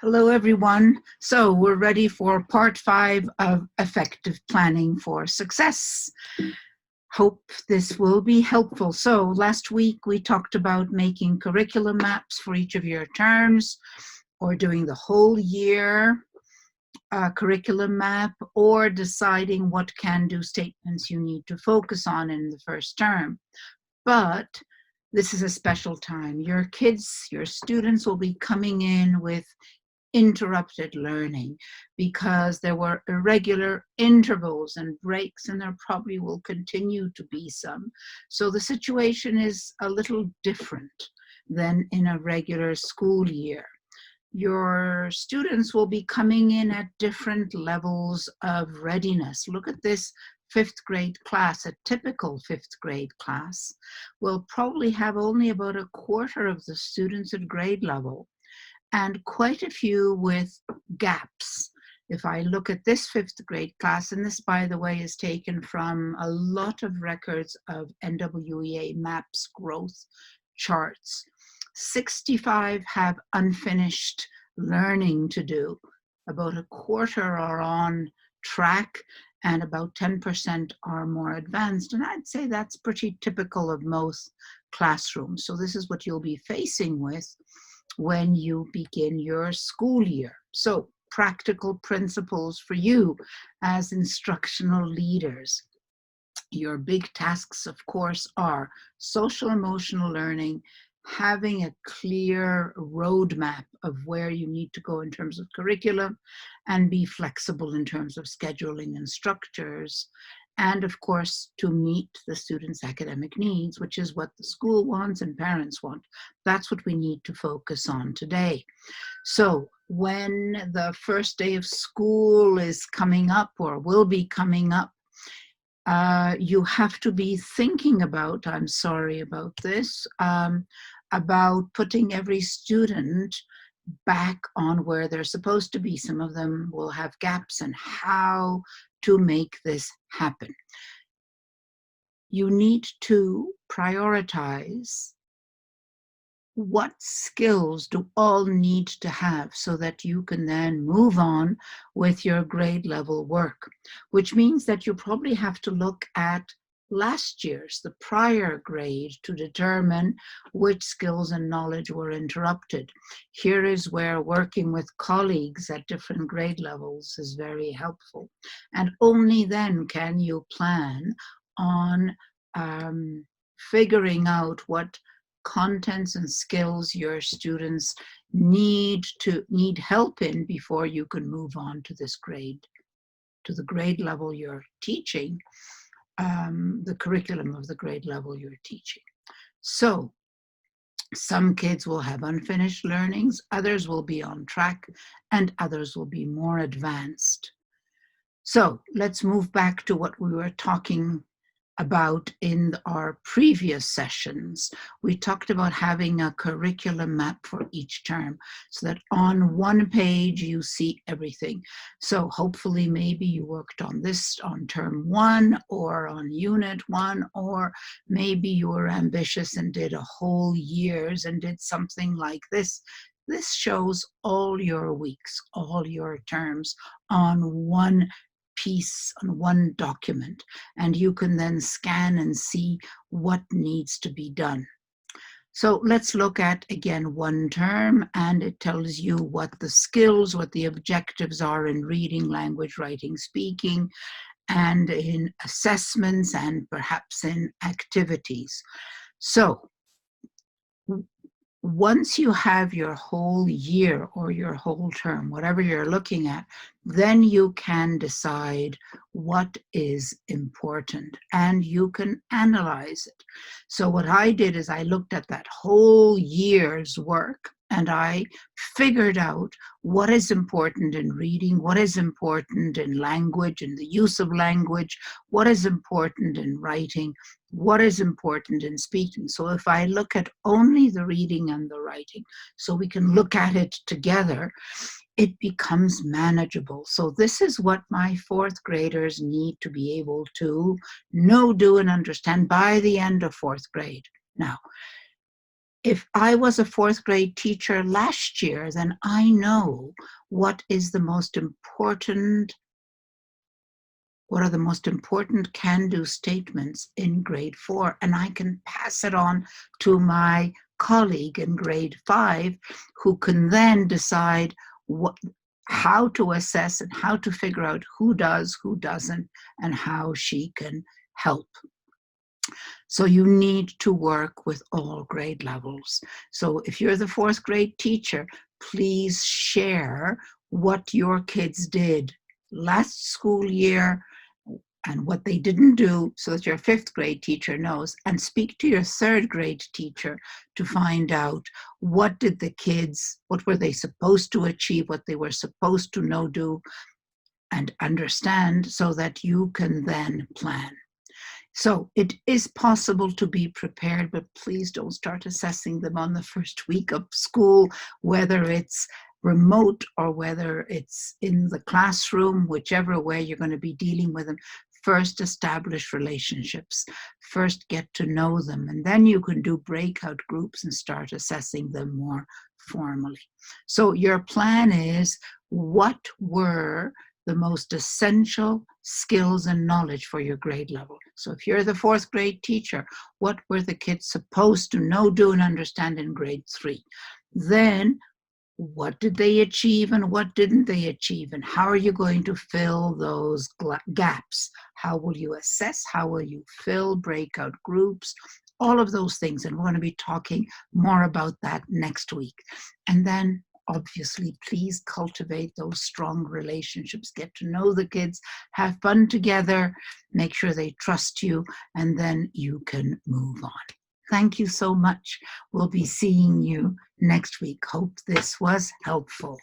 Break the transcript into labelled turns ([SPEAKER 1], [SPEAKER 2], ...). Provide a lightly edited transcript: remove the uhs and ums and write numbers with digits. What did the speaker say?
[SPEAKER 1] Hello, everyone. So we're ready for part 5 of effective planning for success. Hope this will be helpful. So last week we talked about making curriculum maps for each of your terms, or doing the whole year curriculum map, or deciding what can-do statements you need to focus on in the first term. But this is a special time. Your kids, your students will be coming in with interrupted learning because there were irregular intervals and breaks, and there probably will continue to be some. So the situation is a little different than in a regular school year. Your students will be coming in at different levels of readiness. Look at this fifth grade class. A typical fifth grade class will probably have only about a quarter of the students at grade level, and quite a few with gaps. If I look at this fifth grade class, and this, by the way, is taken from a lot of records of NWEA MAPS growth charts, 65 have unfinished learning to do. About a quarter are on track, and about 10% are more advanced. And I'd say that's pretty typical of most classrooms. So this is what you'll be facing with when you begin your school year. So practical principles for you as instructional leaders. Your big tasks, of course, are social emotional learning, having a clear roadmap of where you need to go in terms of curriculum, and be flexible in terms of scheduling and structures. And of course, to meet the students' academic needs, which is what the school wants and parents want. That's what we need to focus on today. So when the first day of school is coming up or will be coming up, you have to be thinking about, I'm sorry about this, about putting every student back on where they're supposed to be. Some of them will have gaps, and how to make this happen. You need to prioritize what skills do all need to have so that you can then move on with your grade level work, which means that you probably have to look at last year's, the prior grade, to determine which skills and knowledge were interrupted. Here is where working with colleagues at different grade levels is very helpful. And only then can you plan on figuring out what contents and skills your students need help in before you can move on to this grade, to the grade level you're teaching, the curriculum of the grade level you're teaching. So some kids will have unfinished learnings, others will be on track, and others will be more advanced. So let's move back to what we were talking about in our previous sessions. We talked about having a curriculum map for each term so that on one page you see everything. So hopefully maybe you worked on this on term 1 or on unit 1, or maybe you were ambitious and did a whole year's and did something like this. This shows all your weeks, all your terms on one piece, on one document, and you can then scan and see what needs to be done. So let's look at, again, one term, and it tells you what the skills, what the objectives are in reading, language, writing, speaking, and in assessments, and perhaps in activities. So once you have your whole year or your whole term, whatever you're looking at, then you can decide what is important and you can analyze it. So what I did is I looked at that whole year's work and I figured out what is important in reading, what is important in language and the use of language, what is important in writing, what is important in speaking. So if I look at only the reading and the writing, so we can look at it together, it becomes manageable. So this is what my fourth graders need to be able to know, do, and understand by the end of fourth grade. Now, If I was a fourth grade teacher last year, then I know what are the most important can-do statements in grade 4, and I can pass it on to my colleague in grade 5, who can then decide how to assess and how to figure out who does, who doesn't, and how she can help. So you need to work with all grade levels. So if you're the fourth grade teacher, please share what your kids did last school year and what they didn't do, so that your fifth grade teacher knows, and speak to your third grade teacher to find out what were they supposed to achieve, what they were supposed to know, do, and understand, so that you can then plan. So it is possible to be prepared, but please don't start assessing them on the first week of school, whether it's remote or whether it's in the classroom, whichever way you're going to be dealing with them. First, establish relationships. First, get to know them, and then you can do breakout groups and start assessing them more formally. So your plan is, what were the most essential skills and knowledge for your grade level? So if you're the fourth grade teacher, what were the kids supposed to know, do, and understand in grade 3? Then what did they achieve and what didn't they achieve? And how are you going to fill those gaps? How will you assess? How will you fill breakout groups? All of those things. And we're going to be talking more about that next week. And then obviously, please cultivate those strong relationships. Get to know the kids, have fun together, make sure they trust you, and then you can move on. Thank you so much. We'll be seeing you next week. Hope this was helpful.